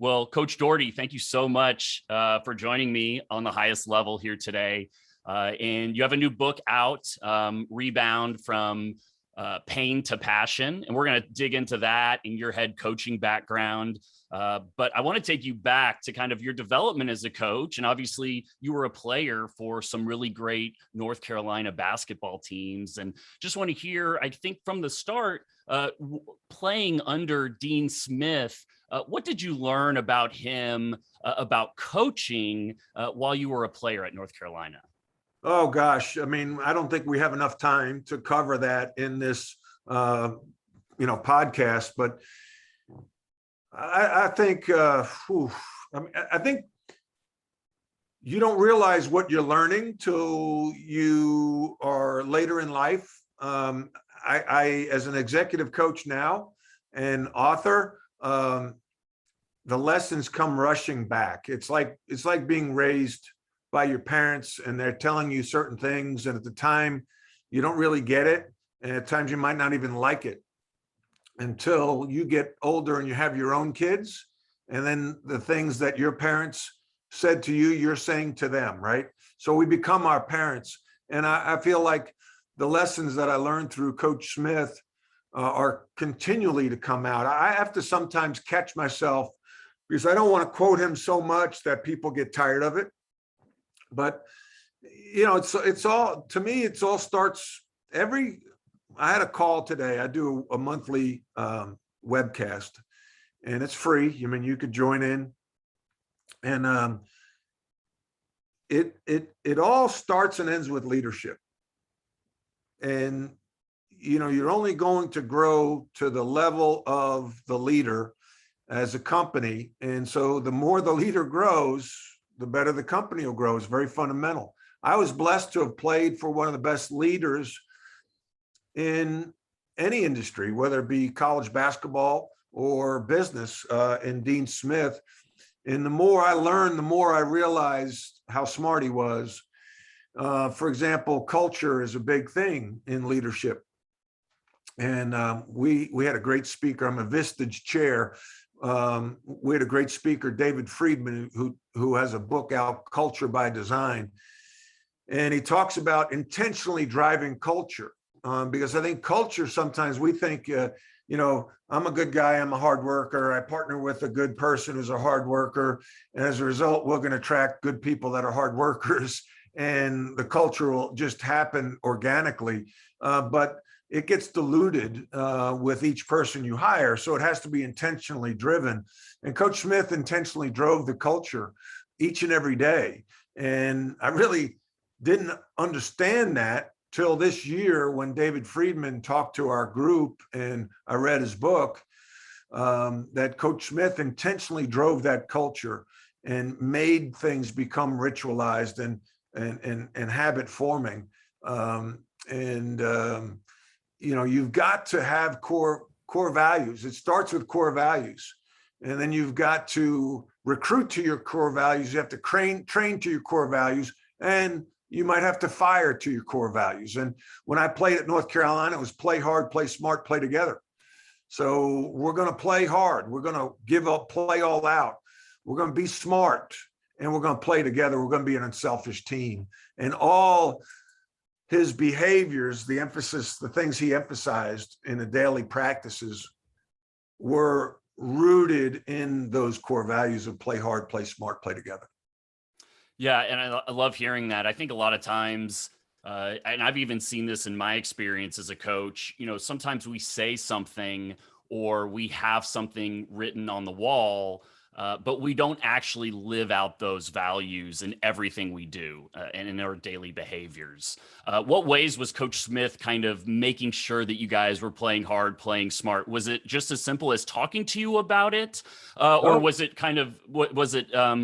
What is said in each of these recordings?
Well, Coach Doherty, thank you so much for joining me on the highest level here today. And you have a new book out, Rebound, from Pain to Passion. And we're going to dig into that in your head coaching background. But I want to take you back to kind of your development as a coach. And obviously you were a player for some really great North Carolina basketball teams. And just want to hear, I think from the start, playing under Dean Smith, what did you learn about him, about coaching while you were a player at North Carolina? Oh, gosh. I mean, I don't think we have enough time to cover that in this, podcast, but I think, I think you don't realize what you're learning till you are later in life. I, as an executive coach now and author, the lessons come rushing back. It's like being raised by your parents and they're telling you certain things. And at the time you don't really get it. And at times you might not even like it until you get older and you have your own kids. And then the things that your parents said to you, you're saying to them, right? So we become our parents. And I feel like the lessons that I learned through Coach Smith are continually to come out. I have to sometimes catch myself because I don't want to quote him so much that people get tired of it. But, it's all, to me, it all starts I had a call today. I do a monthly webcast and it's free. I mean, you could join in and it all starts and ends with leadership. And, you're only going to grow to the level of the leader as a company. And so the more the leader grows, the better the company will grow. It's very fundamental. I was blessed to have played for one of the best leaders in any industry, whether it be college basketball or business, in Dean Smith. And the more I learned, the more I realized how smart he was. For example, culture is a big thing in leadership. And we had a great speaker. I'm a Vistage chair. We had a great speaker, David Friedman, who has a book out, Culture by Design. And he talks about intentionally driving culture, because I think culture, sometimes we think, I'm a good guy, I'm a hard worker, I partner with a good person who's a hard worker. And as a result, we're going to attract good people that are hard workers and the culture will just happen organically. But it gets diluted with each person you hire. So it has to be intentionally driven. And Coach Smith intentionally drove the culture each and every day. And I really didn't understand that till this year when David Friedman talked to our group and I read his book, that Coach Smith intentionally drove that culture and made things become ritualized and habit forming. You've got to have core values. It starts with core values. And then you've got to recruit to your core values. You have to train to your core values, and you might have to fire to your core values. And when I played at North Carolina, it was play hard, play smart, play together. So we're going to play hard. We're going to play all out. We're going to be smart, and we're going to play together. We're going to be an unselfish team. And all his behaviors, the things he emphasized in the daily practices were rooted in those core values of play hard, play smart, play together. Yeah, and I love hearing that. I think a lot of times, and I've even seen this in my experience as a coach, sometimes we say something or we have something written on the wall, but we don't actually live out those values in everything we do and in our daily behaviors. What ways was Coach Smith kind of making sure that you guys were playing hard, playing smart? Was it just as simple as talking to you about it? Or was it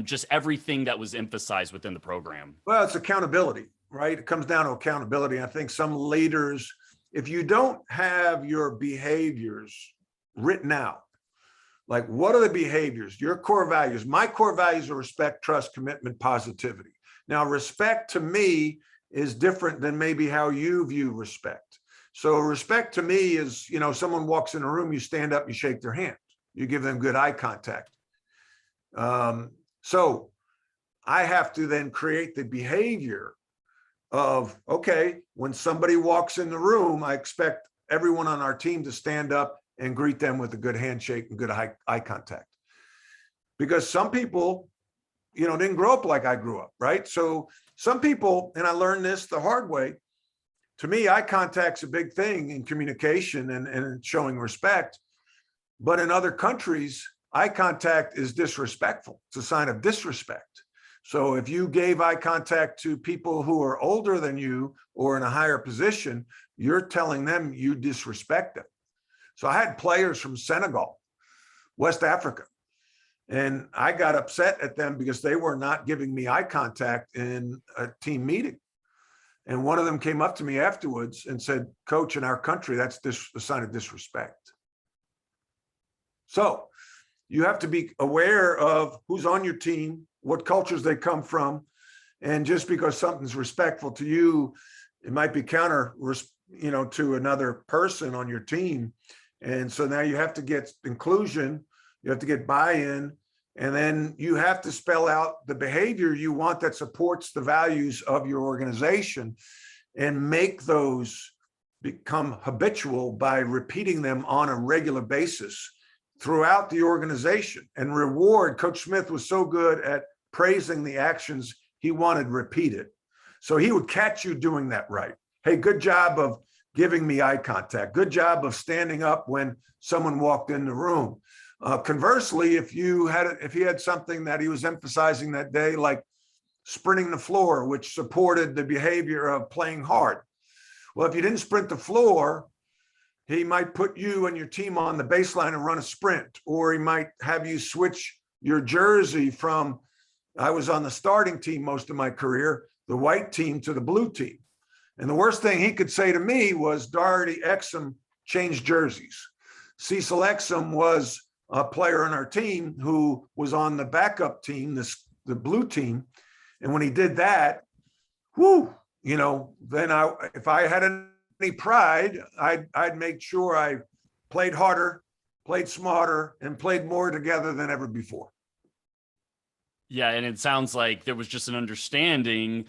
just everything that was emphasized within the program? Well, it's accountability, right? It comes down to accountability. I think some leaders, if you don't have your behaviors written out, like, what are the behaviors, your core values? My core values are respect, trust, commitment, positivity. Now, respect to me is different than maybe how you view respect. So respect to me is, someone walks in a room, you stand up, you shake their hand, you give them good eye contact. So I have to then create the behavior of, okay, when somebody walks in the room, I expect everyone on our team to stand up and greet them with a good handshake and good eye contact. Because some people, didn't grow up like I grew up, right? So some people, and I learned this the hard way, to me, eye contact's a big thing in communication and showing respect. But in other countries, eye contact is disrespectful. It's a sign of disrespect. So if you gave eye contact to people who are older than you or in a higher position, you're telling them you disrespect them. So I had players from Senegal, West Africa, and I got upset at them because they were not giving me eye contact in a team meeting. And one of them came up to me afterwards and said, "Coach, in our country, that's a sign of disrespect." So you have to be aware of who's on your team, what cultures they come from. And just because something's respectful to you, it might be counter, to another person on your team. And so now you have to get inclusion, you have to get buy-in, and then you have to spell out the behavior you want that supports the values of your organization and make those become habitual by repeating them on a regular basis throughout the organization and reward. Coach Smith was so good at praising the actions he wanted repeated. So he would catch you doing that right. Hey, good job of giving me eye contact. Good job of standing up when someone walked in the room. Conversely, if he had something that he was emphasizing that day, like sprinting the floor, which supported the behavior of playing hard. Well, if you didn't sprint the floor, he might put you and your team on the baseline and run a sprint, or he might have you switch your jersey from, I was on the starting team most of my career, the white team to the blue team. And the worst thing he could say to me was, Doherty Exum changed jerseys. Cecil Exum was a player on our team who was on the backup team, the blue team. And when he did that, then if I had any pride, I'd make sure I played harder, played smarter, and played more together than ever before. Yeah, and it sounds like there was just an understanding,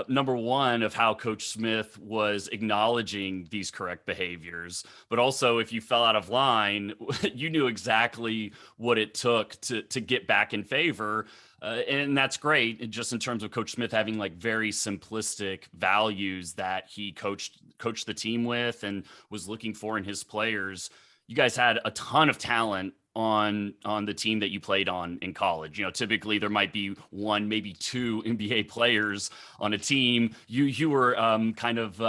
number one, of how Coach Smith was acknowledging these correct behaviors, but also if you fell out of line, you knew exactly what it took to get back in favor. And that's great, just in terms of Coach Smith having like very simplistic values that he coached the team with and was looking for in his players. You guys had a ton of talent on the team that you played on in college. Typically there might be one, maybe two NBA players on a team. You were kind of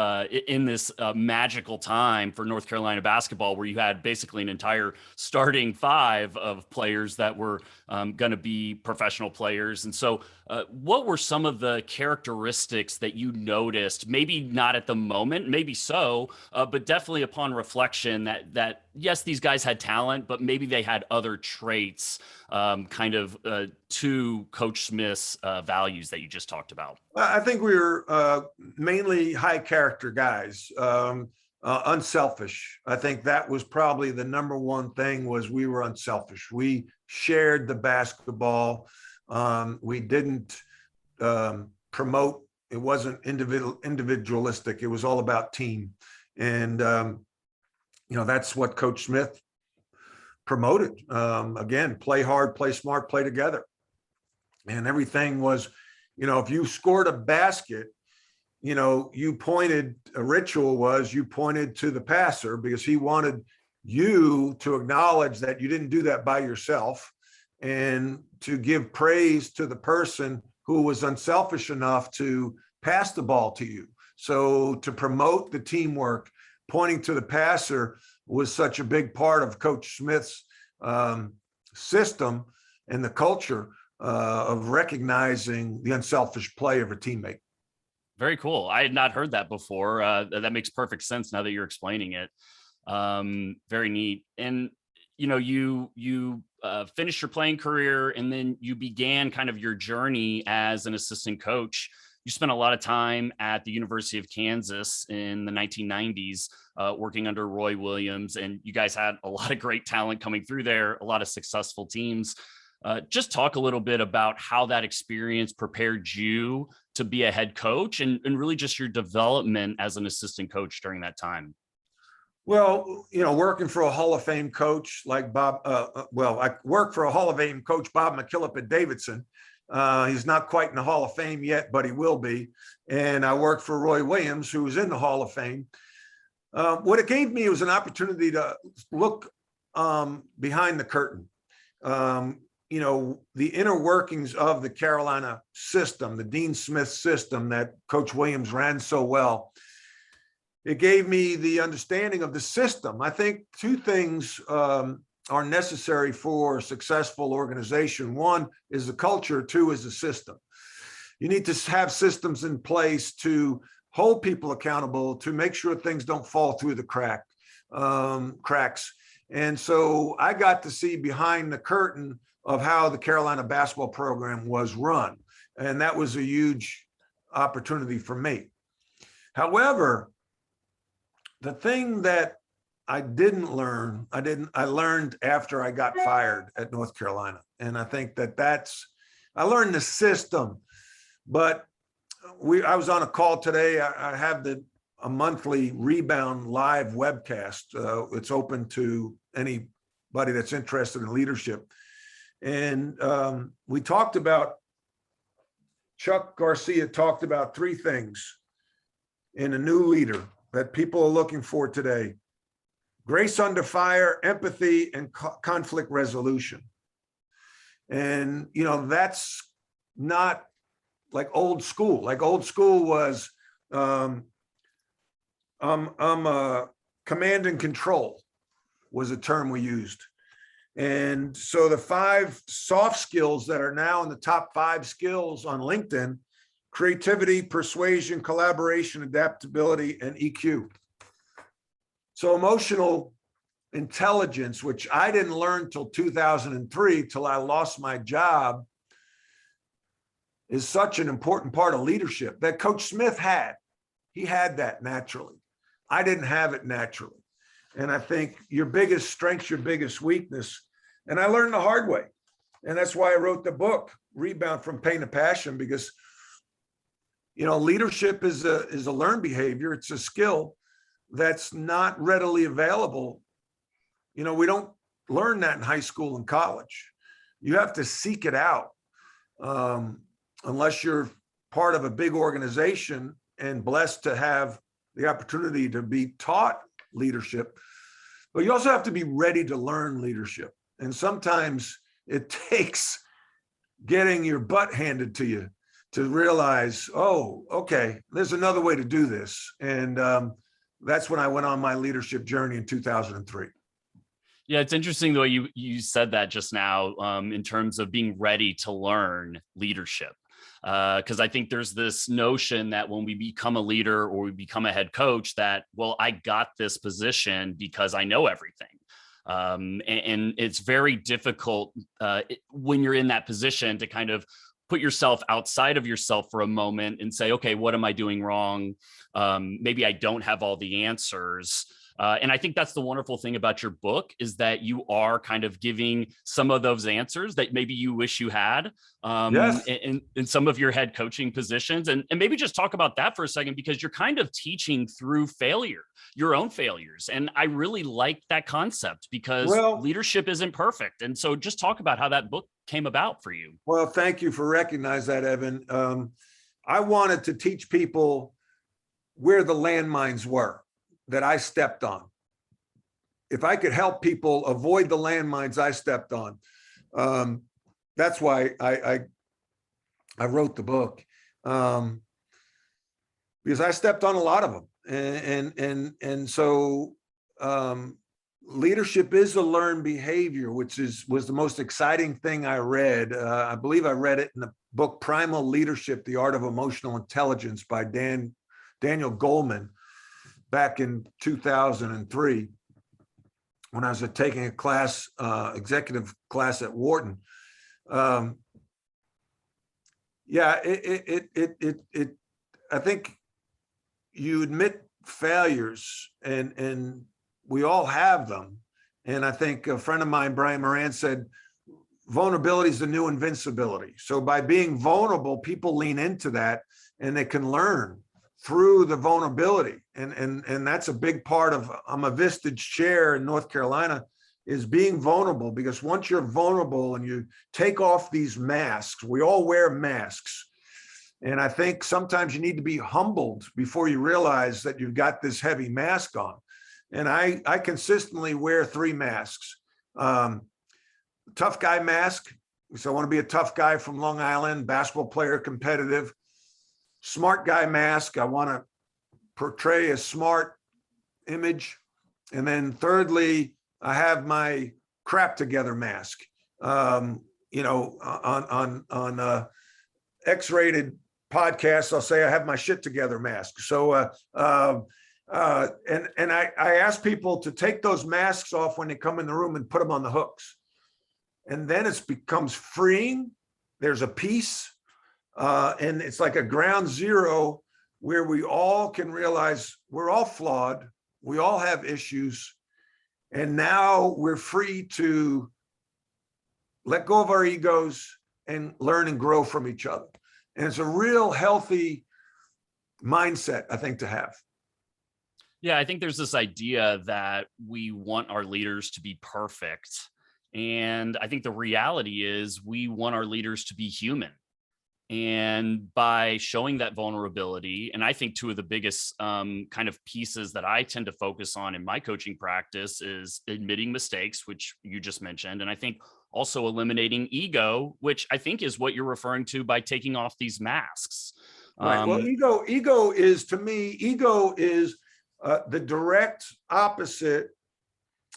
in this magical time for North Carolina basketball where you had basically an entire starting five of players that were going to be professional players. And so what were some of the characteristics that you noticed, maybe not at the moment, maybe so, but definitely upon reflection that yes, these guys had talent, but maybe they had other traits to Coach Smith's values that you just talked about? I think we were mainly high character guys, unselfish. I think that was probably the number one thing, was we were unselfish. We shared the basketball. We didn't promote. It wasn't individualistic. It was all about team. And, that's what Coach Smith promoted. Again, play hard, play smart, play together. And everything was, if you scored a basket, you pointed to the passer because he wanted you to acknowledge that you didn't do that by yourself and to give praise to the person who was unselfish enough to pass the ball to you. So to promote the teamwork, pointing to the passer was such a big part of Coach Smith's system and the culture of recognizing the unselfish play of a teammate. Very cool. I had not heard that before. That makes perfect sense now that you're explaining it. Very neat. And, you finished your playing career and then you began kind of your journey as an assistant coach. You spent a lot of time at the University of Kansas in the 1990s, working under Roy Williams, and you guys had a lot of great talent coming through there, a lot of successful teams. Just talk a little bit about how that experience prepared you to be a head coach and really just your development as an assistant coach during that time. Well, working for a Hall of Fame coach like Bob, I work for a Hall of Fame coach, Bob McKillop at Davidson. He's not quite in the Hall of Fame yet, but he will be. And I worked for Roy Williams, who was in the Hall of Fame. What it gave me was an opportunity to look behind the curtain. The inner workings of the Carolina system, the Dean Smith system that Coach Williams ran so well. It gave me the understanding of the system. I think two things are necessary for a successful organization. One is the culture, two is the system. You need to have systems in place to hold people accountable, to make sure things don't fall through the cracks. And so I got to see behind the curtain of how the Carolina basketball program was run. And that was a huge opportunity for me. However, the thing that I didn't learn, I learned after I got fired at North Carolina. And I think I learned the system, but I was on a call today. I have a monthly Rebound live webcast. It's open to anybody that's interested in leadership. And we talked about, Chuck Garcia talked about three things in a new leader that people are looking for today: grace under fire, empathy, and conflict resolution. And, that's not like old school. Like old school was, I'm command and control was a term we used. And so the 5 soft skills that are now in the top 5 skills on LinkedIn: creativity, persuasion, collaboration, adaptability, and EQ. So emotional intelligence, which I didn't learn till 2003, till I lost my job, is such an important part of leadership that Coach Smith had. He had that naturally. I didn't have it naturally. And I think your biggest strength's your biggest weakness. And I learned the hard way. And that's why I wrote the book, Rebound from Pain to Passion, because leadership is a learned behavior. It's a skill that's not readily available. We don't learn that in high school and college. You have to seek it out. Unless you're part of a big organization and blessed to have the opportunity to be taught leadership, but you also have to be ready to learn leadership. And sometimes it takes getting your butt handed to you to realize, oh, okay, there's another way to do this. And that's when I went on my leadership journey in 2003. Yeah, it's interesting the way you said that just now in terms of being ready to learn leadership. Because I think there's this notion that when we become a leader or we become a head coach that, well, I got this position because I know everything. And it's very difficult when you're in that position to kind of put yourself outside of yourself for a moment and say, okay, what am I doing wrong? Maybe I don't have all the answers. And I think that's the wonderful thing about your book is that you are kind of giving some of those answers that maybe you wish you had Yes. in some of your head coaching positions. And maybe just talk about that for a second, because you're kind of teaching through failure, your own failures. And I really like that concept because leadership isn't perfect. And so just talk about how that book came about for you. Well, thank you for recognizing that, Evan. I wanted to teach people where the landmines were that I stepped on. If I could help people avoid the landmines I stepped on, that's why I wrote the book, because I stepped on a lot of them, and so leadership is a learned behavior, which was the most exciting thing I read. I believe I read it in the book Primal Leadership: The Art of Emotional Intelligence by Daniel Goleman back in 2003, when I was taking a class, executive class at Wharton. I think you admit failures, and we all have them. And I think a friend of mine, Brian Moran, said, vulnerability is the new invincibility. So by being vulnerable, people lean into that and they can learn through the vulnerability. And that's a big part of, I'm a Vistage chair in North Carolina, is being vulnerable, because once you're vulnerable and you take off these masks, we all wear masks. And I think sometimes you need to be humbled before you realize that you've got this heavy mask on. And I consistently wear 3 masks. Tough guy mask. So I want to be a tough guy from Long Island, basketball player, competitive. Smart guy mask. I want to portray a smart image. And then thirdly, I have my crap together mask. On X-rated podcasts, I'll say I have my shit together mask. So, and I ask people to take those masks off when they come in the room and put them on the hooks. And then it becomes freeing. There's a peace. And it's like a ground zero where we all can realize we're all flawed. We all have issues. And now we're free to let go of our egos and learn and grow from each other. And it's a real healthy mindset, I think, to have. Yeah, I think there's this idea that we want our leaders to be perfect. And I think the reality is we want our leaders to be human. And by showing that vulnerability, and I think 2 of the biggest kind of pieces that I tend to focus on in my coaching practice is admitting mistakes, which you just mentioned. And I think also eliminating ego, which I think is what you're referring to by taking off these masks. Right. Well, ego is, to me, the direct opposite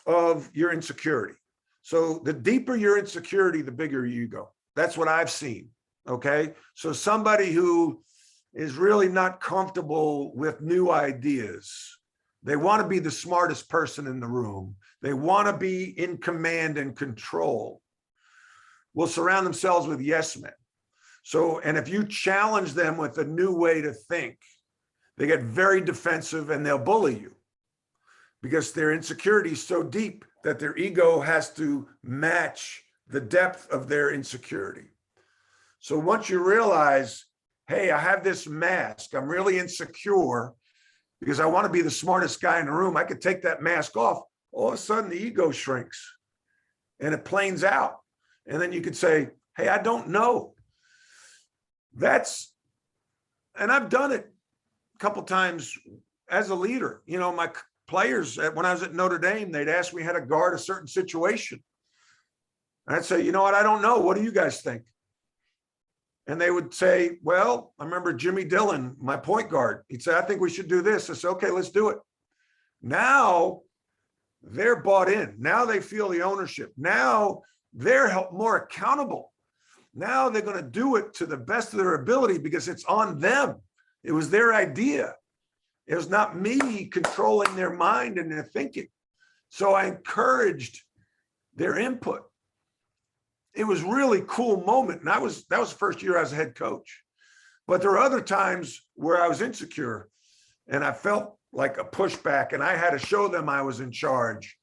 of your insecurity. So the deeper your insecurity, the bigger your ego. That's what I've seen. Okay. So somebody who is really not comfortable with new ideas, they want to be the smartest person in the room. They want to be in command and control, will surround themselves with yes men. So, and if you challenge them with a new way to think, they get very defensive and they'll bully you because their insecurity is so deep that their ego has to match the depth of their insecurity. So once you realize, hey, I have this mask, I'm really insecure because I want to be the smartest guy in the room, I could take that mask off. All of a sudden the ego shrinks and it planes out. And then you could say, hey, I don't know. And I've done it a couple times as a leader. You know, my players, when I was at Notre Dame, they'd ask me how to guard a certain situation. And I'd say, you know what, I don't know. What do you guys think? And they would say, well, I remember Jimmy Dillon, my point guard. He'd say, I think we should do this. I said, okay, let's do it. Now they're bought in. Now they feel the ownership. Now they're more accountable. Now they're going to do it to the best of their ability because it's on them. It was their idea. It was not me controlling their mind and their thinking. So I encouraged their input. It was really cool moment. And that was the first year I was a head coach. But there were other times where I was insecure and I felt like a pushback and I had to show them I was in charge.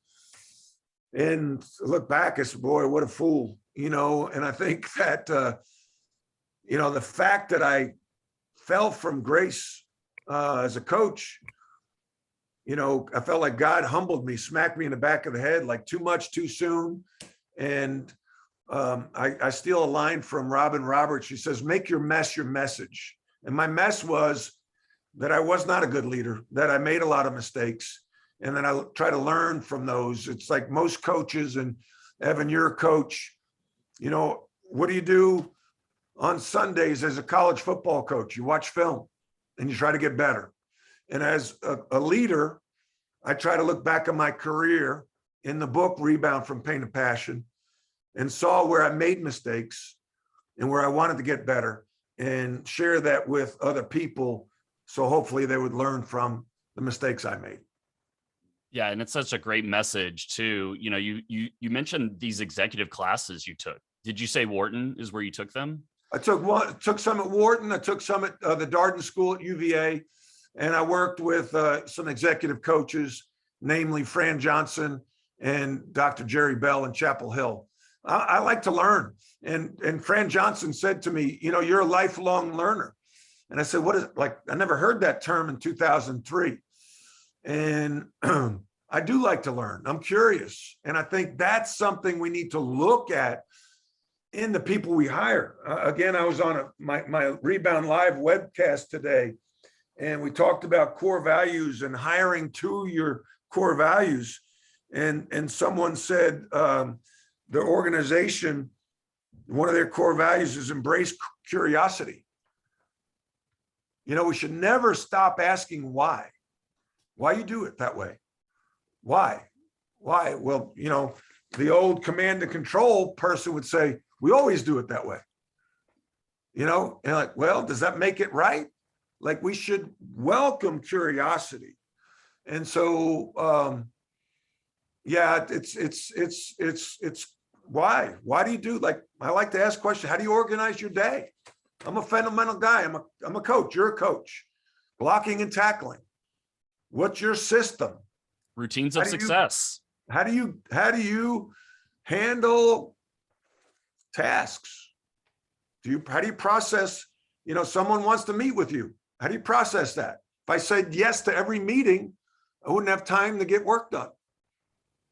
And look back, I said, boy, what a fool, you know? And I think that, you know, the fact that I fell from grace as a coach, you know, I felt like God humbled me, smacked me in the back of the head, like too much, too soon. And I steal a line from Robin Roberts. She says, make your mess your message. And my mess was that I was not a good leader, that I made a lot of mistakes. And then I try to learn from those. It's like most coaches, and Evan, you're a coach, you know, what do you do on Sundays as a college football coach? You watch film and you try to get better. And as a leader, I try to look back on my career in the book, Rebound from Pain to Passion, and saw where I made mistakes and where I wanted to get better and share that with other people. So hopefully they would learn from the mistakes I made. Yeah. And it's such a great message too. You know, you mentioned these executive classes you took. Did you say Wharton is where you took them? I took some at Wharton. I took some at the Darden School at UVA. And I worked with some executive coaches, namely Fran Johnson and Dr. Jerry Bell in Chapel Hill. I like to learn. And Fran Johnson said to me, you're a lifelong learner. And I said, what is it? Like, I never heard that term in 2003. And I do like to learn. I'm curious. And I think that's something we need to look at in the people we hire. Again, I was on my Rebound Live webcast today, and we talked about core values and hiring to your core values. And someone said their organization, one of their core values is embrace curiosity. We should never stop asking why you do it that way. Why? Well, the old command and control person would say, we always do it that way. And like, well, does that make it right? Like, we should welcome curiosity. And so, yeah, it's why do you do, like, I like to ask questions. How do you organize your day? I'm a fundamental guy. I'm a coach. You're a coach. Blocking and tackling. What's your system? Routines of success. How do you handle tasks? How do you process, someone wants to meet with you. How do you process that? If I said yes to every meeting, I wouldn't have time to get work done.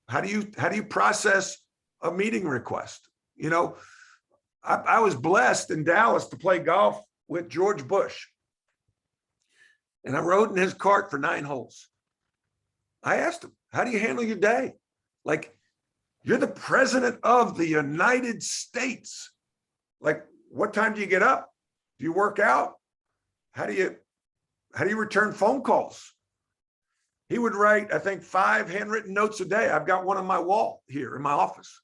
How do you process a meeting request? I was blessed in Dallas to play golf with George Bush. And I rode in his cart for 9 holes. I asked him, how do you handle your day? Like, you're the president of the United States. Like, what time do you get up? Do you work out? How do you return phone calls? He would write, I think, 5 handwritten notes a day. I've got one on my wall here in my office.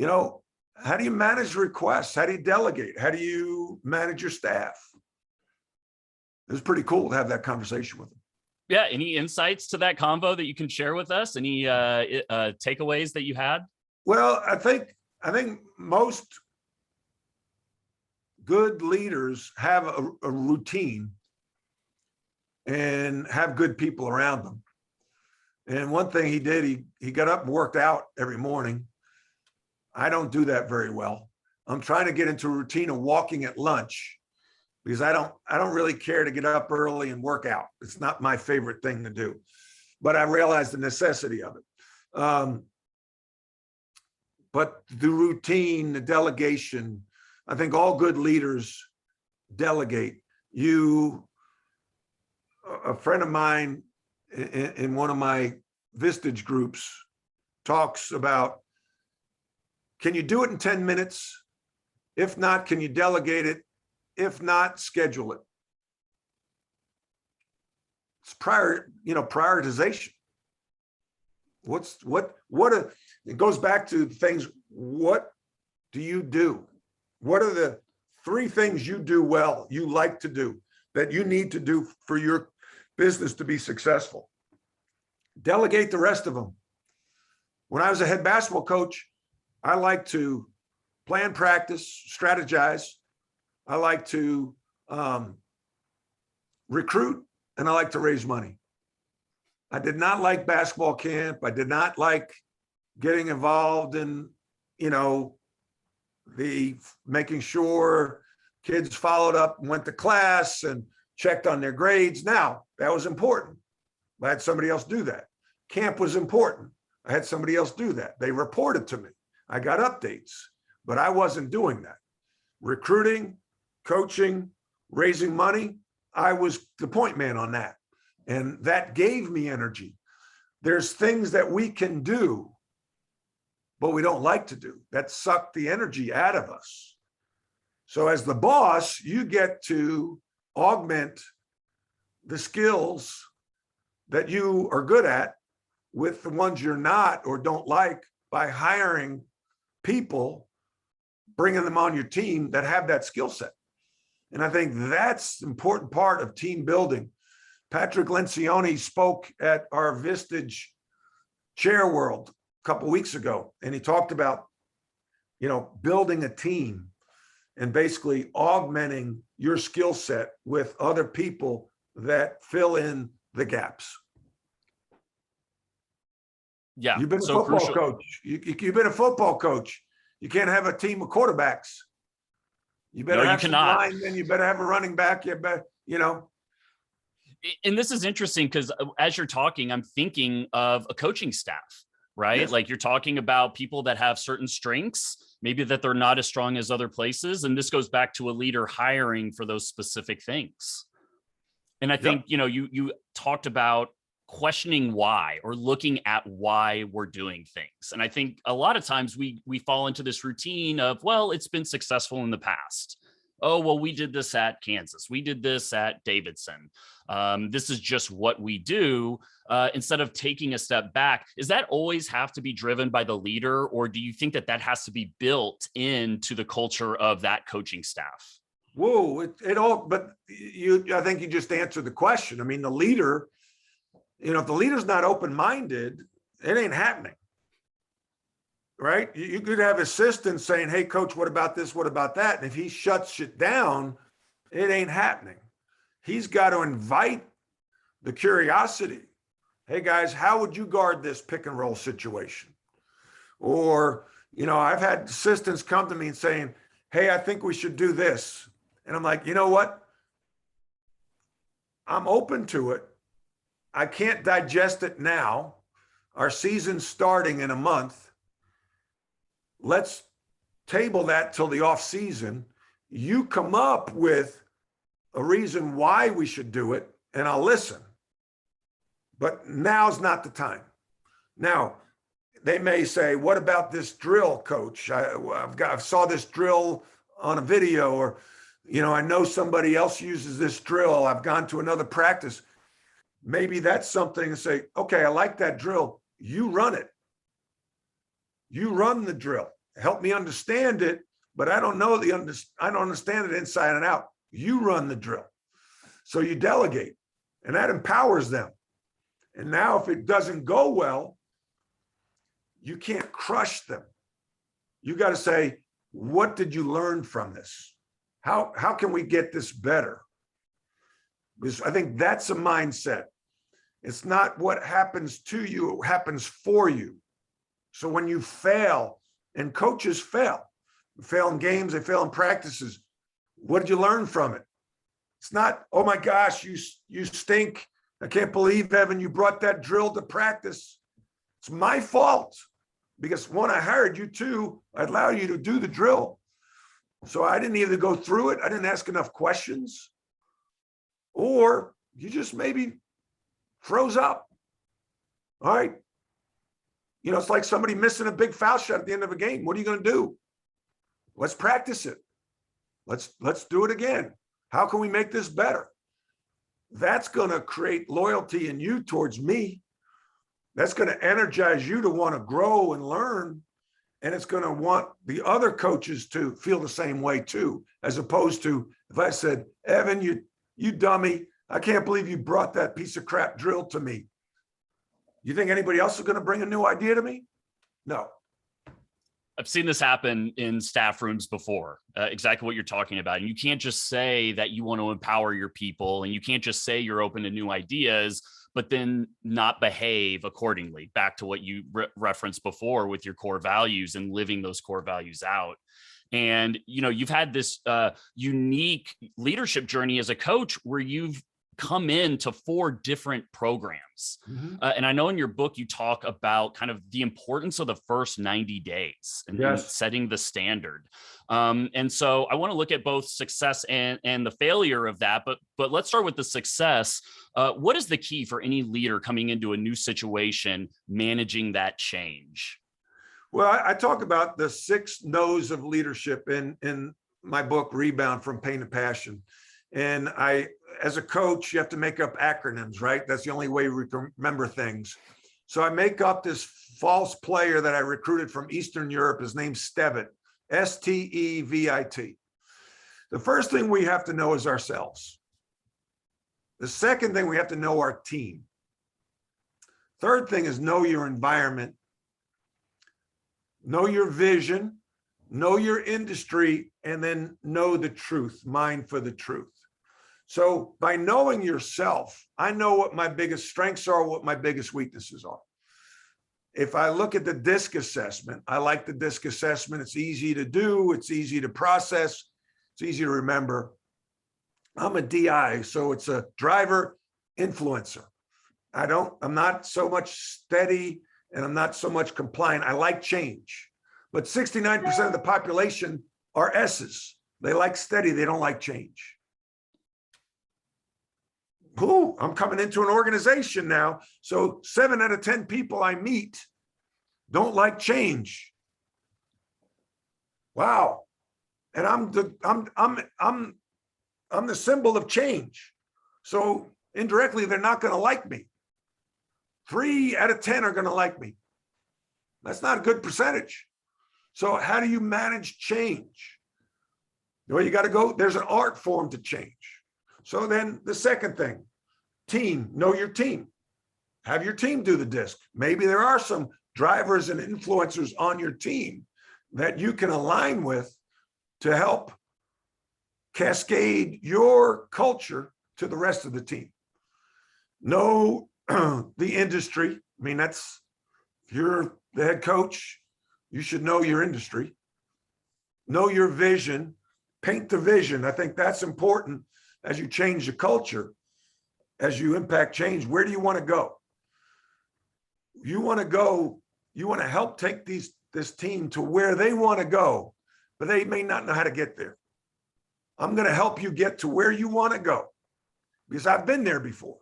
How do you manage requests? How do you delegate? How do you manage your staff? It was pretty cool to have that conversation with him. Yeah. Any insights to that convo that you can share with us? Any takeaways that you had? Well, I think most good leaders have a routine and have good people around them. And one thing he did, he got up and worked out every morning. I don't do that very well. I'm trying to get into a routine of walking at lunch because I don't really care to get up early and work out. It's not my favorite thing to do, but I realize the necessity of it. But the routine, the delegation, I think all good leaders delegate. A friend of mine in one of my Vistage groups talks about, can you do it in 10 minutes? If not, can you delegate it? If not, schedule it. It's prioritization. It goes back to things. What do you do? What are the 3 things you do well, you like to do, that you need to do for your business to be successful? Delegate the rest of them. When I was a head basketball coach, I like to plan practice, strategize. I like to recruit, and I like to raise money. I did not like basketball camp. I did not like getting involved in, the making sure kids followed up and went to class and checked on their grades. Now, that was important. I had somebody else do that. Camp was important. I had somebody else do that. They reported to me. I got updates, but I wasn't doing that. Recruiting, coaching, raising money, I was the point man on that. And that gave me energy. There's things that we can do, but we don't like to do, that suck the energy out of us. So as the boss, you get to augment the skills that you are good at with the ones you're not or don't like by hiring people, bringing them on your team that have that skill set. And I think that's an important part of team building. Patrick Lencioni spoke at our Vistage Chair World a couple of weeks ago, and he talked about, building a team and basically augmenting your skill set with other people that fill in the gaps. Yeah, You've been a so football crucial. coach. You've been a football coach. You can't have a team of quarterbacks. You No, better you have some cannot. linemen. You better have a running back. You better, And this is interesting because as you're talking, I'm thinking of a coaching staff, right? Yes. Like you're talking about people that have certain strengths, maybe that they're not as strong as other places. And this goes back to a leader hiring for those specific things. And I think, Yep. you talked about questioning why, or looking at why we're doing things. And I think a lot of times we fall into this routine of, well, it's been successful in the past. Oh, well, we did this at Kansas. We did this at Davidson. This is just what we do. Instead of taking a step back, does that always have to be driven by the leader? Or do you think that has to be built into the culture of that coaching staff? Whoa, it all, but I think you just answered the question. I mean, the leader, if the leader's not open-minded, it ain't happening. Right? You could have assistants saying, hey, coach, what about this? What about that? And if he shuts it down, it ain't happening. He's got to invite the curiosity. Hey, guys, how would you guard this pick and roll situation? Or, I've had assistants come to me and saying, hey, I think we should do this. And I'm like, you know what? I'm open to it. I can't digest it now. Our season's starting in a month. Let's table that till the off season. You come up with a reason why we should do it, and I'll listen. But now's not the time. Now, they may say, what about this drill, coach? I saw this drill on a video, or, I know somebody else uses this drill. I've gone to another practice. Maybe that's something to say, okay, I like that drill. You run it. You run the drill. Help me understand it, but I don't understand it inside and out. You run the drill. So you delegate, and that empowers them. And now if it doesn't go well, you can't crush them. You got to say, what did you learn from this? How can we get this better? Because I think that's a mindset. It's not what happens to you, it happens for you. So when you fail, and coaches fail in games, they fail in practices, what did you learn from it? It's not, oh my gosh, you stink. I can't believe, Evan, you brought that drill to practice. It's my fault because one, I hired you, two, I allowed you to do the drill. So I didn't either go through it, I didn't ask enough questions, or you just maybe froze up. All right. It's like somebody missing a big foul shot at the end of a game. What are you going to do? Let's practice it. Let's do it again. How can we make this better? That's going to create loyalty in you towards me. That's going to energize you to want to grow and learn. And it's going to want the other coaches to feel the same way too, as opposed to if I said, Evan, you dummy, I can't believe you brought that piece of crap drill to me. You think anybody else is going to bring a new idea to me? No. I've seen this happen in staff rooms before, exactly what you're talking about. And you can't just say that you want to empower your people, and you can't just say you're open to new ideas, but then not behave accordingly. Back to what you referenced before with your core values and living those core values out. And, you've had this unique leadership journey as a coach where you've come into 4 different programs. Mm-hmm. And I know in your book, you talk about kind of the importance of the first 90 days and, Yes. and setting the standard. And so I want to look at both success and the failure of that, but let's start with the success. What is the key for any leader coming into a new situation, managing that change? Well, I talk about the 6 no's of leadership in my book, Rebound, From Pain to Passion. And as a coach, you have to make up acronyms, right? That's the only way we can remember things. So I make up this false player that I recruited from Eastern Europe. His name's Stevit, Stevit. The first thing we have to know is ourselves. The second thing, we have to know our team. Third thing is know your environment, know your vision, know your industry, and then know the truth, mine for the truth. So by knowing yourself, I know what my biggest strengths are, what my biggest weaknesses are. If I look at the DISC assessment, I like the DISC assessment. It's easy to do. It's easy to process. It's easy to remember. I'm a DI, so it's a driver influencer. I'm not so much steady and I'm not so much compliant. I like change, but 69% of the population are S's. They like steady. They don't like change. Ooh, I'm coming into an organization now. So 7 out of 10 people I meet don't like change. Wow. And I'm the symbol of change. So indirectly, they're not going to like me. 3 out of 10 are going to like me. That's not a good percentage. So how do you manage change? Well, you got to go, there's an art form to change. So then the second thing, team, know your team. Have your team do the DISC. Maybe there are some drivers and influencers on your team that you can align with to help cascade your culture to the rest of the team. Know the industry. I mean, if you're the head coach, you should know your industry. Know your vision, paint the vision. I think that's important as you change the culture, as you impact change. Where do you want to go? You want to help take this team to where they want to go, but they may not know how to get there. I'm going to help you get to where you want to go because I've been there before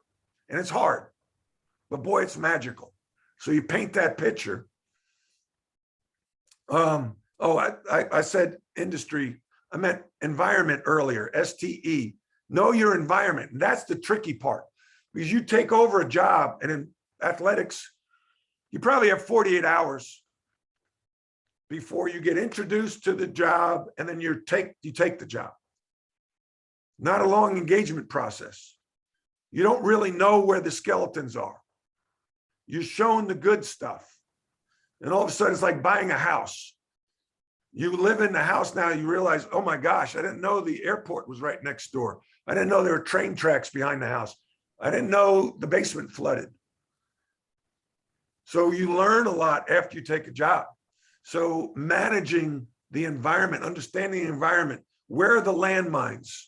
and it's hard, but boy, it's magical. So you paint that picture. I said industry. I meant environment earlier, STE. Know your environment. And that's the tricky part because you take over a job and in athletics, you probably have 48 hours before you get introduced to the job and then you take the job. Not a long engagement process. You don't really know where the skeletons are. You're shown the good stuff. And all of a sudden it's like buying a house. You live in the house now, you realize, oh my gosh, I didn't know the airport was right next door. I didn't know there were train tracks behind the house. I didn't know the basement flooded. So you learn a lot after you take a job. So managing the environment, understanding the environment, where are the landmines?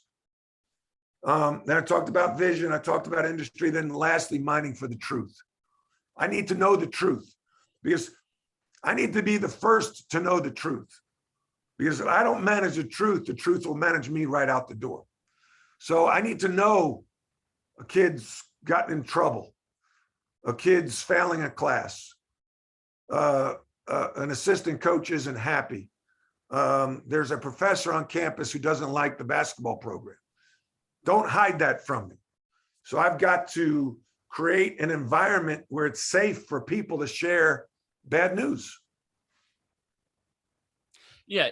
Then I talked about vision, I talked about industry, then lastly, mining for the truth. I need to know the truth because I need to be the first to know the truth. Because if I don't manage the truth will manage me right out the door. So I need to know a kid's gotten in trouble, a kid's failing a class, an assistant coach isn't happy. There's a professor on campus who doesn't like the basketball program. Don't hide that from me. So I've got to create an environment where it's safe for people to share bad news. Yeah,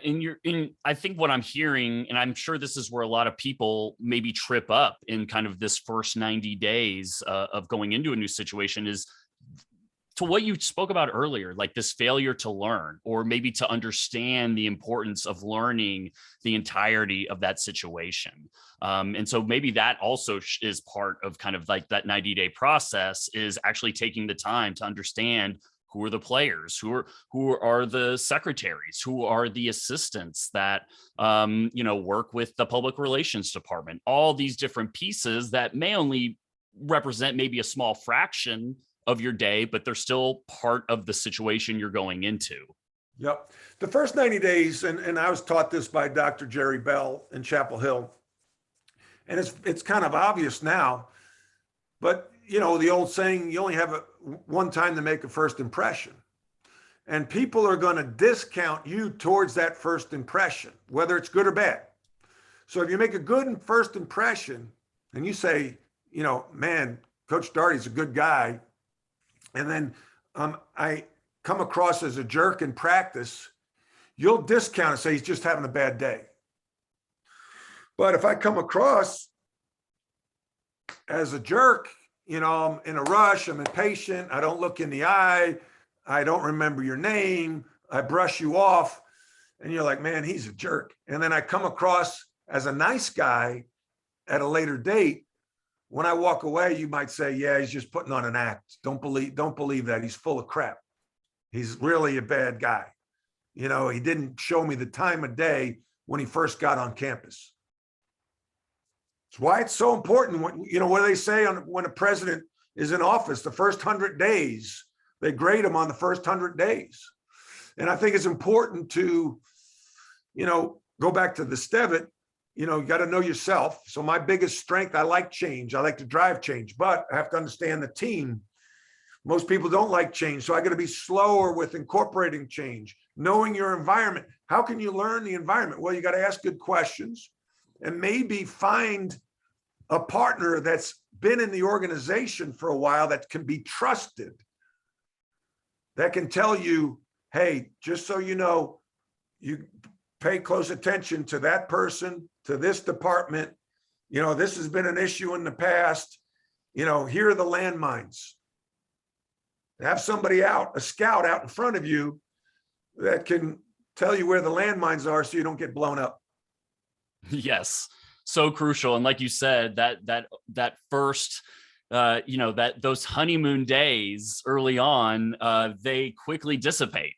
I think what I'm hearing, and I'm sure this is where a lot of people maybe trip up in kind of this first 90 days of going into a new situation, is to what you spoke about earlier, like this failure to learn, or maybe to understand the importance of learning the entirety of that situation. And so maybe that also is part of kind of like that 90-day process, is actually taking the time to understand who are the players, who are the secretaries, who are the assistants that, work with the public relations department, all these different pieces that may only represent maybe a small fraction of your day, but they're still part of the situation you're going into. Yep. The first 90 days, and I was taught this by Dr. Jerry Bell in Chapel Hill, and it's kind of obvious now, but the old saying, you only have one time to make a first impression. And people are going to discount you towards that first impression, whether it's good or bad. So if you make a good first impression and you say, man, Coach Doherty's a good guy, and then I come across as a jerk in practice, you'll discount and say he's just having a bad day. But if I come across as a jerk, I'm in a rush, I'm impatient, I don't look in the eye, I don't remember your name, I brush you off, and you're like, man, he's a jerk. And then I come across as a nice guy at a later date. When I walk away, you might say, yeah, he's just putting on an act. Don't believe that. He's full of crap. he's really a bad guy. You know, he didn't show me the time of day when he first got on campus. It's why it's so important. When, you know, what do they say when a president is in office? The first 100 days, they grade him on the first 100 days. And I think it's important to, you know, go back to the Stevitt, you know, you got to know yourself. So my biggest strength, I like change. I like to drive change, but I have to understand the team. Most people don't like change. So I got to be slower with incorporating change, knowing your environment. How can you learn the environment? Well, you got to ask good questions and maybe find a partner that's been in the organization for a while that can be trusted, that can tell you, hey, just so you know, you pay close attention to that person, to this department. You know, this has been an issue in the past. You know, here are the landmines. Have somebody out, a scout out in front of you that can tell you where the landmines are so you don't get blown up. Yes, so crucial. And like you said, that first, you know, those honeymoon days early on, they quickly dissipate.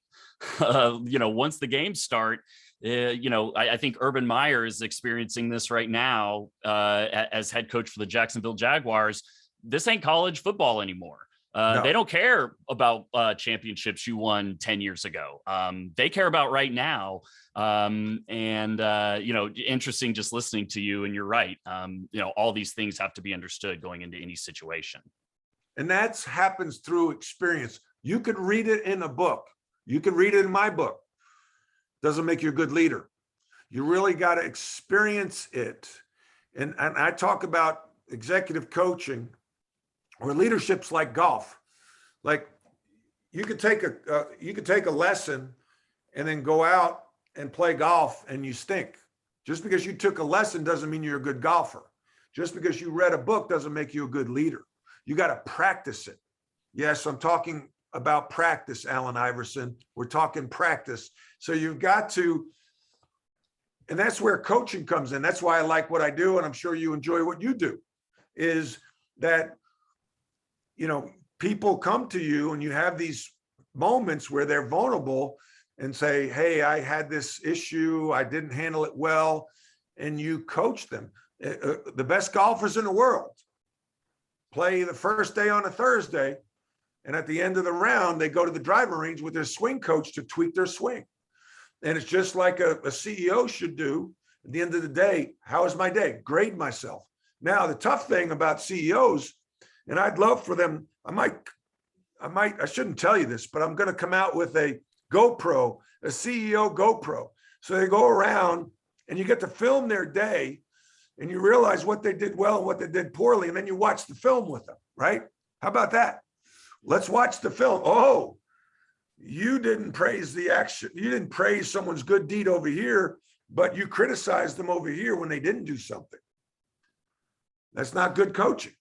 You know, once the games start, you know, I think Urban Meyer is experiencing this right now as head coach for the Jacksonville Jaguars. This ain't college football anymore. No. They don't care about championships you won 10 years ago. They care about right now. And, you know, interesting just listening to you, and you're right. You know, all these things have to be understood going into any situation. And that happens through experience. You could read it in a book. You can read it in my book. Doesn't make you a good leader. You really got to experience it. And I talk about executive coaching or leadership's like golf. Like you could take a lesson and then go out and play golf and you stink. Just because you took a lesson doesn't mean you're a good golfer. Just because you read a book doesn't make you a good leader. You got to practice it. Yes, I'm talking about practice, Allen Iverson. We're talking practice. So you've got to, and that's where coaching comes in. That's why I like what I do. And I'm sure you enjoy what you do, is that, you know, people come to you and you have these moments where they're vulnerable and say, hey, I had this issue. I didn't handle it well. And you coach them. The best golfers in the world play the first day on a Thursday. And at the end of the round, they go to the driving range with their swing coach to tweak their swing. And it's just like a CEO should do. At the end of the day, how is my day? Grade myself. Now, the tough thing about CEOs, and I'd love for them, I shouldn't tell you this, but I'm going to come out with a GoPro, a CEO GoPro. So they go around and you get to film their day and you realize what they did well and what they did poorly. And then you watch the film with them, right? How about that? Let's watch the film. Oh, you didn't praise the action. You didn't praise someone's good deed over here, but you criticized them over here when they didn't do something. That's not good coaching.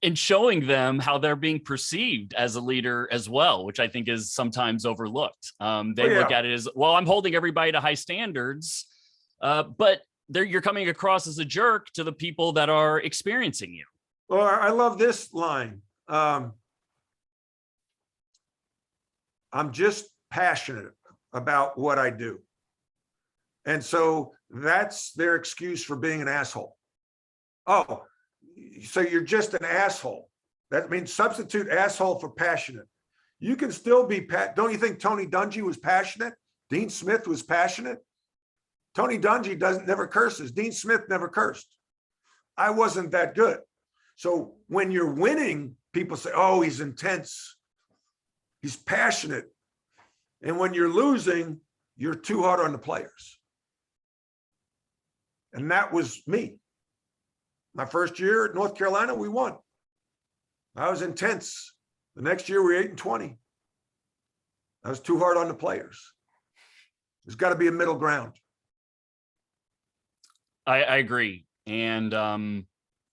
And showing them how they're being perceived as a leader as well, which I think is sometimes overlooked. They look at it as, well, I'm holding everybody to high standards, but you're coming across as a jerk to the people that are experiencing you. Well, I love this line. I'm just passionate about what I do. And so that's their excuse for being an asshole. Oh, so you're just an asshole. That means substitute asshole for passionate. You can still be, don't you think Tony Dungy was passionate? Dean Smith was passionate. Tony Dungy never curses. Dean Smith never cursed. I wasn't that good. So when you're winning, people say, oh, he's intense. He's passionate. And when you're losing, you're too hard on the players. And that was me. My first year at North Carolina, we won. I was intense. The next year, we were 8-20. I was too hard on the players. There's got to be a middle ground. I agree. And,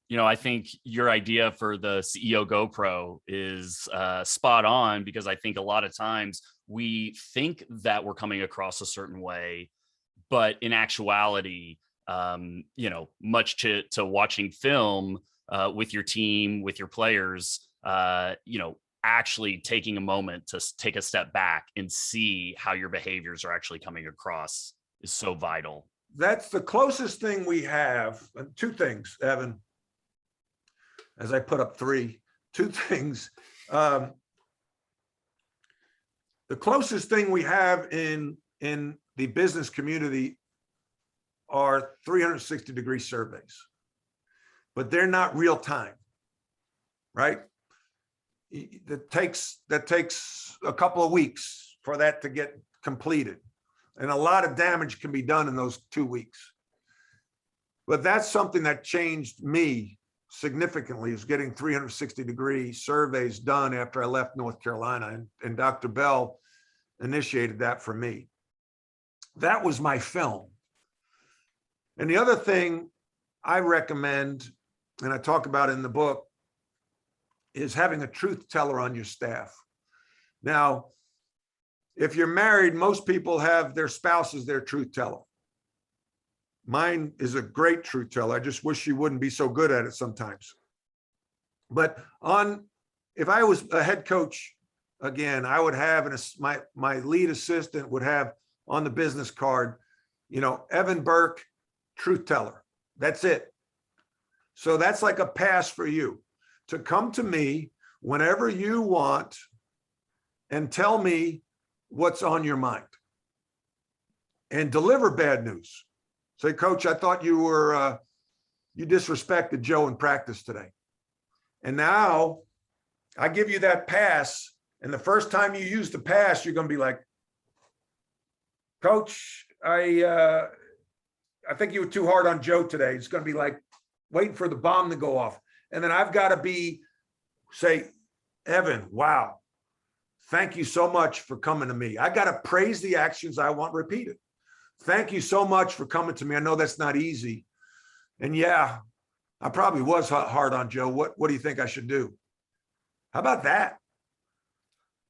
you know, I think your idea for the CEO GoPro is spot on, because I think a lot of times we think that we're coming across a certain way, but in actuality, you know, much to watching film with your team, with your players, you know, actually taking a moment to take a step back and see how your behaviors are actually coming across is so vital. That's the closest thing we have. Two things, Evan, as I put up two things. The closest thing we have in the business community are 360-degree surveys, but they're not real time, right? That takes a couple of weeks for that to get completed. And a lot of damage can be done in those 2 weeks. But that's something that changed me significantly, is getting 360-degree surveys done after I left North Carolina. And Dr. Bell initiated that for me. That was my film. And the other thing I recommend, and I talk about in the book, is having a truth teller on your staff. Now, if you're married, most people have their spouse as their truth teller. Mine is a great truth teller. I just wish she wouldn't be so good at it sometimes. But if I was a head coach again, I would have my lead assistant would have on the business card, Evan Burk, truth teller. That's it. So that's like a pass for you to come to me whenever you want and tell me what's on your mind and deliver bad news. Say, Coach, I thought you disrespected Joe in practice today. And now I give you that pass. And the first time you use the pass, you're going to be like, Coach, I think you were too hard on Joe today. It's going to be like waiting for the bomb to go off. And then I've got to say, Evan, wow, thank you so much for coming to me. I got to praise the actions I want repeated. Thank you so much for coming to me. I know that's not easy. And yeah, I probably was hard on Joe. What do you think I should do? How about that?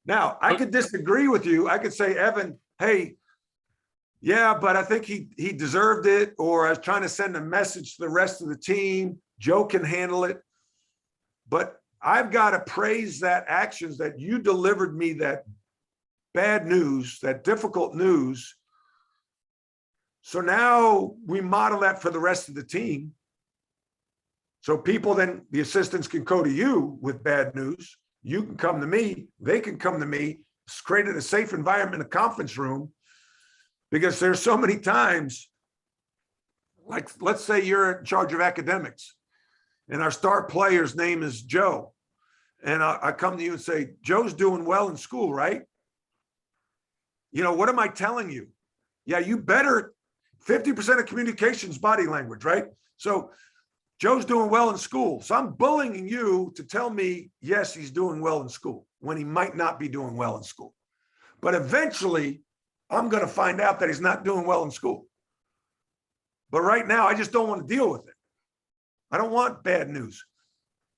Now, I could disagree with you. I could say, Evan, hey, yeah, but I think he deserved it. Or I was trying to send a message to the rest of the team. Joe can handle it. But I've got to praise that actions that you delivered me, that bad news, that difficult news. So now we model that for the rest of the team. So people, then the assistants can go to you with bad news. You can come to me. They can come to me. It's created a safe environment in a conference room, because there's so many times, like, let's say you're in charge of academics and our star player's name is Joe. And I come to you and say, Joe's doing well in school, right? What am I telling you? Yeah, you better, 50% of communication's body language, right? So Joe's doing well in school. So I'm bullying you to tell me, yes, he's doing well in school, when he might not be doing well in school. But eventually, I'm going to find out that he's not doing well in school. But right now, I just don't want to deal with it. I don't want bad news.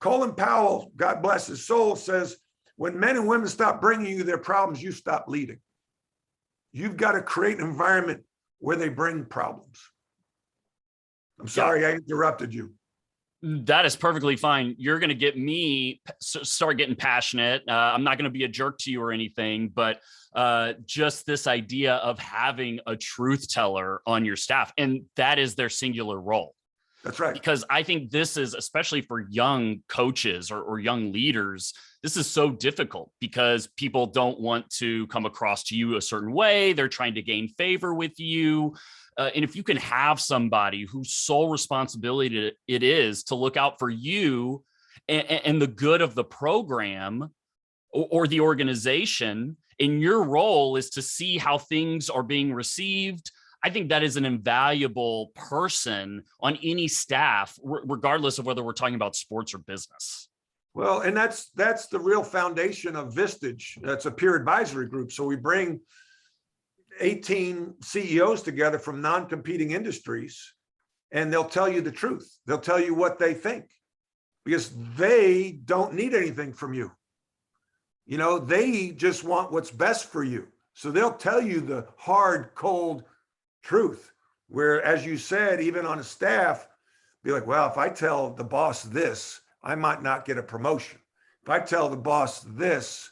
Colin Powell, God bless his soul, says, when men and women stop bringing you their problems, you stop leading. You've got to create an environment where they bring problems. I'm sorry, I interrupted you. That is perfectly fine. You're going to get me start getting passionate. I'm not going to be a jerk to you or anything, but just this idea of having a truth teller on your staff, and that is their singular role. That's right. Because I think this is, especially for young coaches or young leaders, this is so difficult because people don't want to come across to you a certain way. They're trying to gain favor with you. And if you can have somebody whose sole responsibility it is to look out for you and the good of the program or the organization, and your role is to see how things are being received, I think that is an invaluable person on any staff, regardless of whether we're talking about sports or business. Well, and that's the real foundation of Vistage. That's a peer advisory group. So we bring 18 CEOs together from non-competing industries, and they'll tell you the truth. They'll tell you what they think, because they don't need anything from you. They just want what's best for you. So they'll tell you the hard, cold truth, where, as you said, even on a staff, be like, well, if I tell the boss this, I might not get a promotion. if I tell the boss this,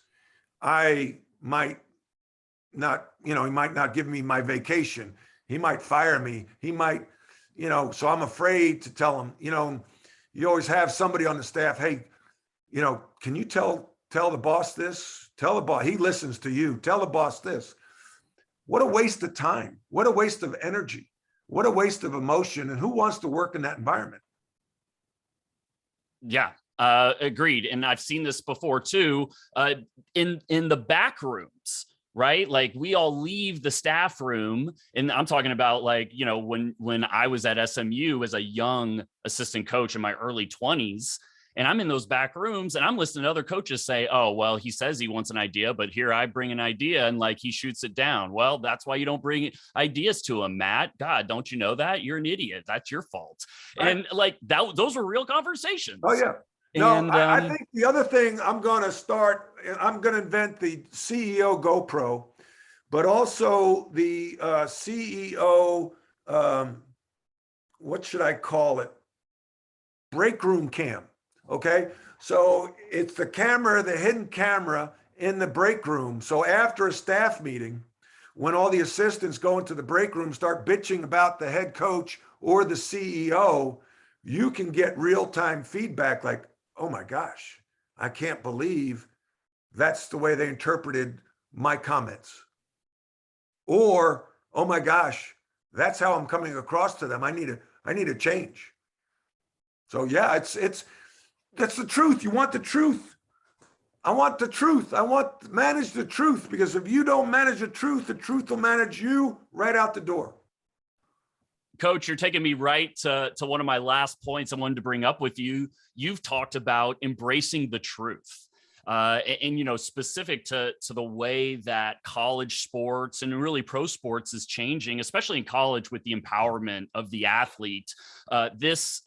I might not, he might not give me my vacation. He might fire me. He might, so I'm afraid to tell him, you always have somebody on the staff, hey, can you tell the boss this? Tell the boss, he listens to you. Tell the boss this. What a waste of time. What a waste of energy. What a waste of emotion. And who wants to work in that environment? Yeah, agreed. And I've seen this before too, in the back rooms, right? Like we all leave the staff room, and I'm talking about like, when I was at SMU as a young assistant coach in my early 20s, and I'm in those back rooms and I'm listening to other coaches say, oh, well, he says he wants an idea, but here I bring an idea and like he shoots it down. Well, that's why you don't bring ideas to him, Matt. God, don't you know that? You're an idiot. That's your fault. Right. And like that, those are real conversations. Oh, yeah. No, and, I think the other thing I'm going to invent the CEO GoPro, but also the CEO, what should I call it? Break room cam. Okay. So it's the camera, the hidden camera in the break room. So after a staff meeting, when all the assistants go into the break room, start bitching about the head coach or the CEO, you can get real-time feedback like, oh my gosh, I can't believe that's the way they interpreted my comments. Or, oh my gosh, that's how I'm coming across to them. I need a change. So yeah, that's the truth. You want the truth. I want the truth. Manage the truth, because if you don't manage the truth will manage you right out the door. Coach, you're taking me right to one of my last points I wanted to bring up with you. You've talked about embracing the truth. And specific to the way that college sports and really pro sports is changing, especially in college with the empowerment of the athlete, this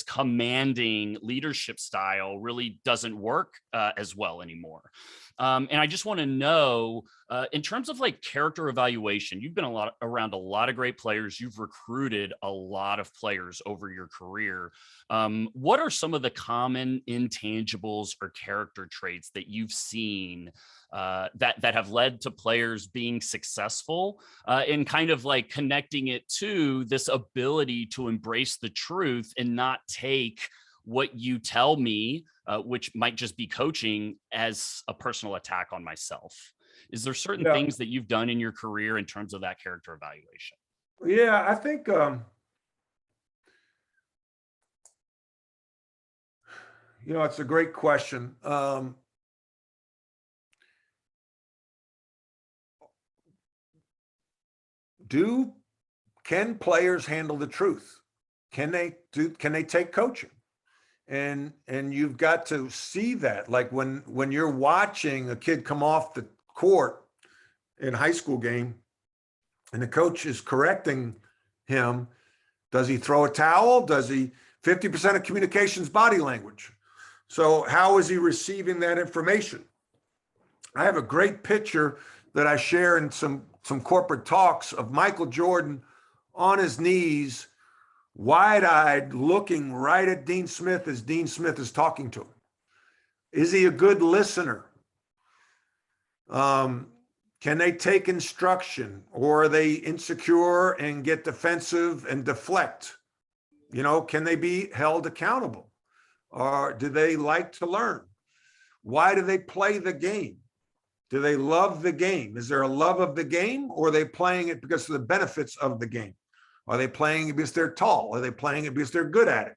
commanding leadership style really doesn't work as well anymore. And I just want to know, in terms of like character evaluation, you've been around a lot of great players. You've recruited a lot of players over your career. What are some of the common intangibles or character traits that you've seen that have led to players being successful, and kind of like connecting it to this ability to embrace the truth and not take what you tell me, which might just be coaching, as a personal attack on myself? Is there certain things that you've done in your career in terms of that character evaluation? Yeah, I think, it's a great question. Can players handle the truth? Can they take coaching? And you've got to see that, like when you're watching a kid come off the court in a high school game and the coach is correcting him, does he throw a towel? 50% of communication's body language. So how is he receiving that information? I have a great picture that I share in some corporate talks of Michael Jordan on his knees, wide-eyed, looking right at Dean Smith as Dean Smith is talking to him. Is he a good listener? Can they take instruction, or are they insecure and get defensive and deflect? Can they be held accountable? Or do they like to learn? Why do they play the game? Do they love the game? Is there a love of the game, or are they playing it because of the benefits of the game? Are they playing it because they're tall? Are they playing it because they're good at it?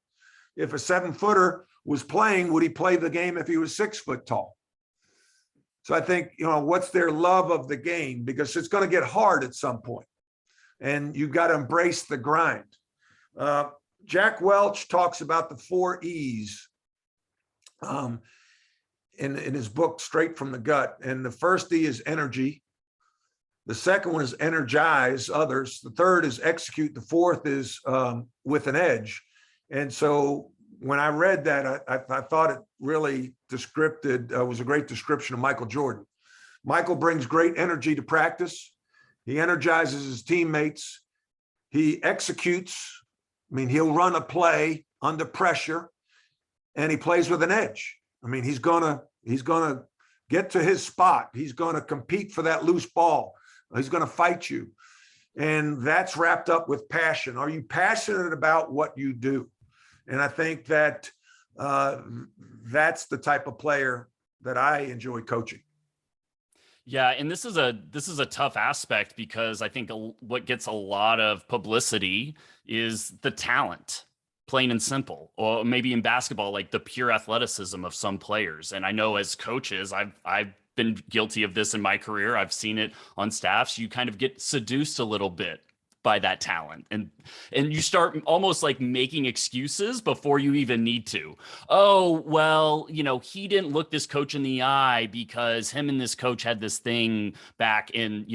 If a 7-footer was playing, would he play the game if he was 6 foot tall? So I think, what's their love of the game? Because it's going to get hard at some point, and you've got to embrace the grind. Jack Welch talks about the 4 E's in his book, Straight from the Gut. And the first E is energy. The second one is energize others. The third is execute. The fourth is with an edge. And so when I read that, I thought it really was a great description of Michael Jordan. Michael brings great energy to practice. He energizes his teammates. He executes. He'll run a play under pressure, and he plays with an edge. I mean, he's gonna get to his spot. He's gonna compete for that loose ball. He's gonna fight you. And that's wrapped up with passion. Are you passionate about what you do? And I think that that's the type of player that I enjoy coaching. Yeah, and this is a tough aspect because I think what gets a lot of publicity is the talent, plain and simple, or maybe in basketball, like the pure athleticism of some players. And I know as coaches, I've been guilty of this in my career. I've seen it on staffs. You kind of get seduced a little bit by that talent, and you start almost like making excuses before you even need to. Oh, well, he didn't look this coach in the eye because him and this coach had this thing back in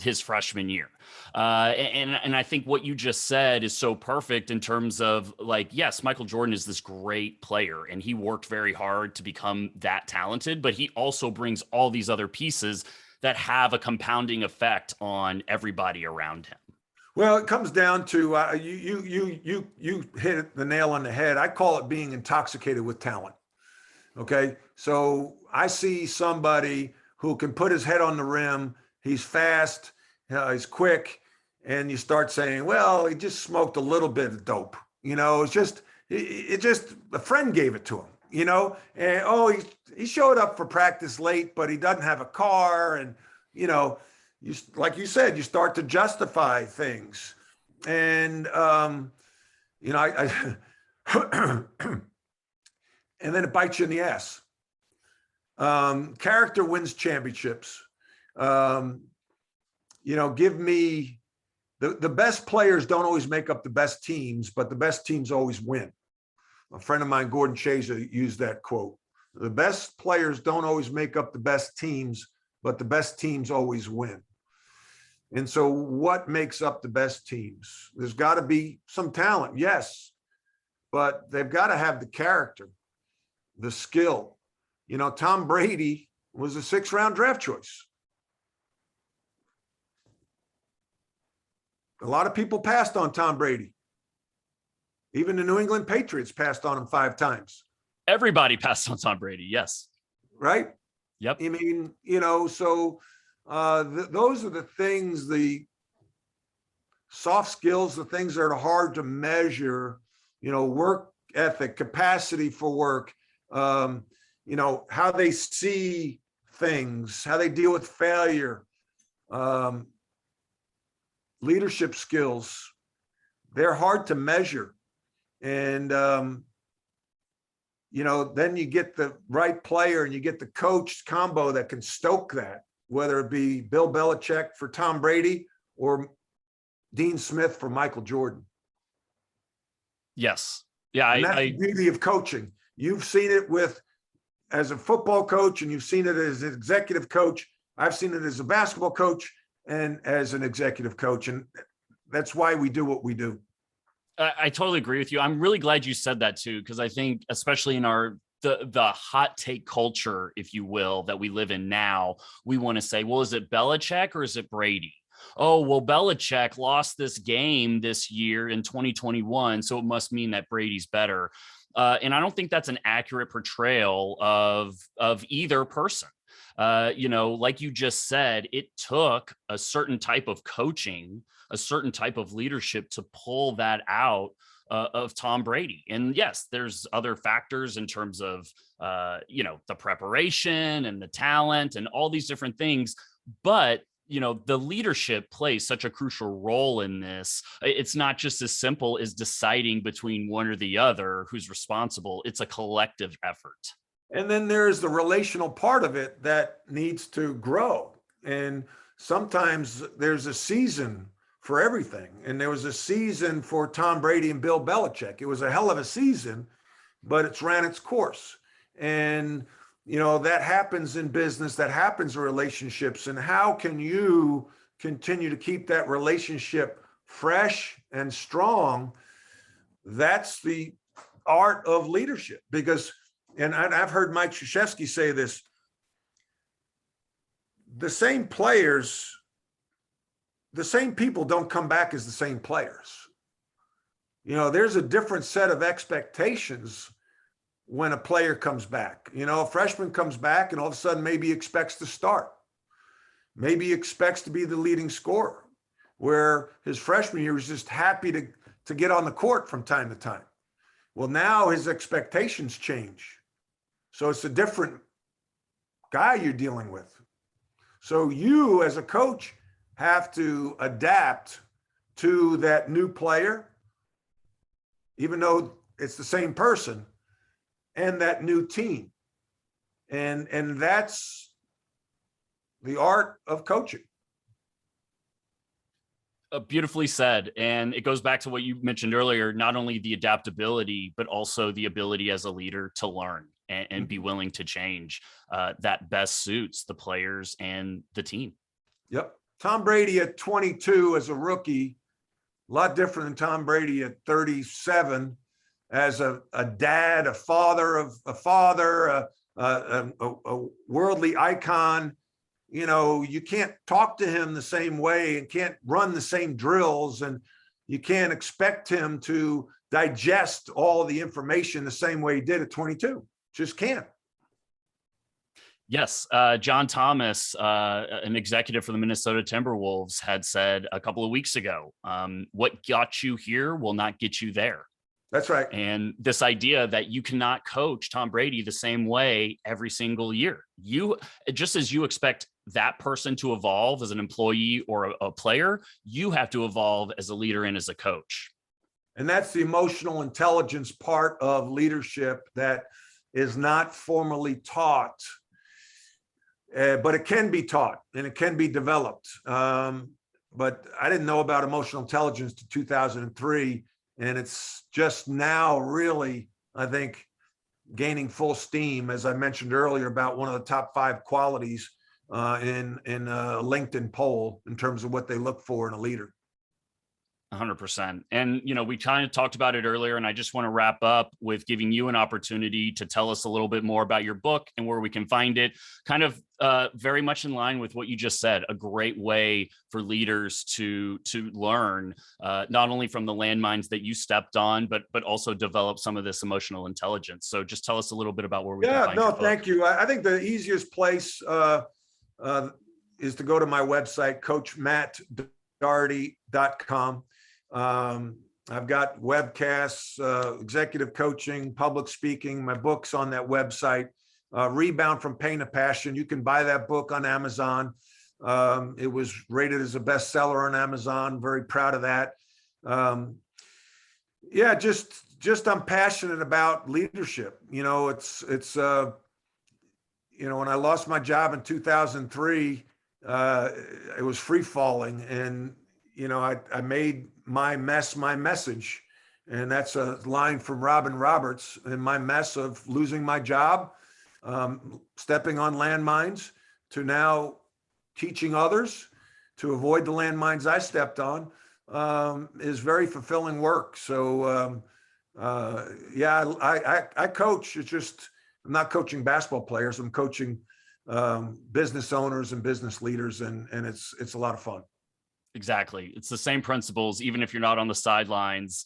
his freshman year. And I think what you just said is so perfect in terms of, like, yes, Michael Jordan is this great player and he worked very hard to become that talented, but he also brings all these other pieces that have a compounding effect on everybody around him. Well, it comes down to you hit the nail on the head. I call it being intoxicated with talent. Okay, so I see somebody who can put his head on the rim. He's fast, he's quick, and you start saying, "Well, he just smoked a little bit of dope." It's just a friend gave it to him. And he showed up for practice late, but he doesn't have a car, and you, like you said, you start to justify things, and I and then it bites you in the ass. Character wins championships. Give me the best players don't always make up the best teams, but the best teams always win. A friend of mine, Gordon Chaser, used that quote. The best players don't always make up the best teams, but the best teams always win. And so what makes up the best teams? There's got to be some talent, yes, but they've got to have the character, the skill. Tom Brady was a 6th-round draft choice. A lot of people passed on Tom Brady. Even the New England Patriots passed on him 5 times. Everybody passed on Tom Brady, yes. Right? Yep. I mean, so those are the things, the soft skills, the things that are hard to measure, work ethic, capacity for work, how they see things, how they deal with failure, leadership skills. They're hard to measure. And, then you get the right player and you get the coach combo that can stoke that, whether it be Bill Belichick for Tom Brady or Dean Smith for Michael Jordan. Yes. Yeah. And that's the beauty of coaching. You've seen it as a football coach, and you've seen it as an executive coach. I've seen it as a basketball coach and as an executive coach. And that's why we do what we do. I totally agree with you. I'm really glad you said that too, because I think especially in the hot take culture, if you will, that we live in now, we want to say, well, is it Belichick or is it Brady? Oh, well, Belichick lost this game this year in 2021, so it must mean that Brady's better. And I don't think that's an accurate portrayal of either person. Like you just said, it took a certain type of coaching, a certain type of leadership to pull that out of Tom Brady. And yes, there's other factors in terms of, the preparation and the talent and all these different things. But, the leadership plays such a crucial role in this. It's not just as simple as deciding between one or the other who's responsible. It's a collective effort. And then there's the relational part of it that needs to grow. And sometimes there's a season for everything. And there was a season for Tom Brady and Bill Belichick. It was a hell of a season, but it's ran its course. And, that happens in business, that happens in relationships. And how can you continue to keep that relationship fresh and strong? That's the art of leadership. Because, and I've heard Mike Krzyzewski say this, the same players, the same people don't come back as the same players. There's a different set of expectations when a player comes back. You know, a freshman comes back and all of a sudden maybe expects to start. Maybe he expects to be the leading scorer, where his freshman year was just happy to get on the court from time to time. Well, now his expectations change. So it's a different guy you're dealing with. So you as a coach have to adapt to that new player, even though it's the same person, and that new team. And that's the art of coaching. Beautifully said. And it goes back to what you mentioned earlier, not only the adaptability, but also the ability as a leader to learn and be willing to change that best suits the players and the team. Yep. Tom Brady at 22 as a rookie, a lot different than Tom Brady at 37 as a dad, a father, a worldly icon. You know, you can't talk to him the same way and can't run the same drills, and you can't expect him to digest all the information the same way he did at 22. Just can't. Yes. John Thomas, an executive for the Minnesota Timberwolves, had said a couple of weeks ago, what got you here will not get you there. That's right. And this idea that you cannot coach Tom Brady the same way every single year. You, just as you expect that person to evolve as an employee or a player, you have to evolve as a leader and as a coach. And that's the emotional intelligence part of leadership that is not formally taught, but it can be taught and it can be developed. But I didn't know about emotional intelligence to 2003. And it's just now really, I think, gaining full steam, as I mentioned earlier, about one of the top 5 qualities in a LinkedIn poll in terms of what they look for in a leader. 100%. And, you know, we kind of talked about it earlier, and I just want to wrap up with giving you an opportunity to tell us a little bit more about your book and where we can find it. Kind of very much in line with what you just said, a great way for leaders to learn, not only from the landmines that you stepped on, but also develop some of this emotional intelligence. So just tell us a little bit about where we can find your book. Thank you. I think the easiest place is to go to my website, coachmattdoherty.com. I've got webcasts, executive coaching, public speaking. My book's on that website. Rebound from Pain to Passion. You can buy that book on Amazon. It was rated as a bestseller on Amazon. Very proud of that. Yeah, just I'm passionate about leadership. You know, it's you know, when I lost my job in 2003, it was free falling, and you know, I made my mess my message. And that's a line from Robin Roberts. In my mess of losing my job, stepping on landmines, to now teaching others to avoid the landmines I stepped on, is very fulfilling work. So yeah, I coach. It's just, I'm not coaching basketball players. I'm coaching business owners and business leaders, and it's a lot of fun. Exactly. It's the same principles. Even if you're not on the sidelines,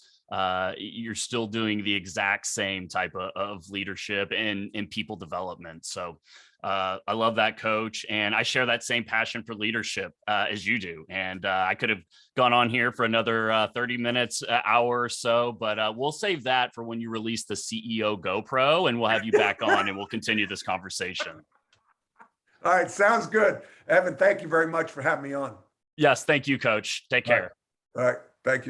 you're still doing the exact same type of leadership and people development. So I love that, Coach. And I share that same passion for leadership as you do. And I could have gone on here for another 30 minutes, hour or so, but we'll save that for when you release the CEO GoPro, and we'll have you back on and we'll continue this conversation. All right. Sounds good. Evan, thank you very much for having me on. Yes. Thank you, Coach. Take care. All right. Thank you.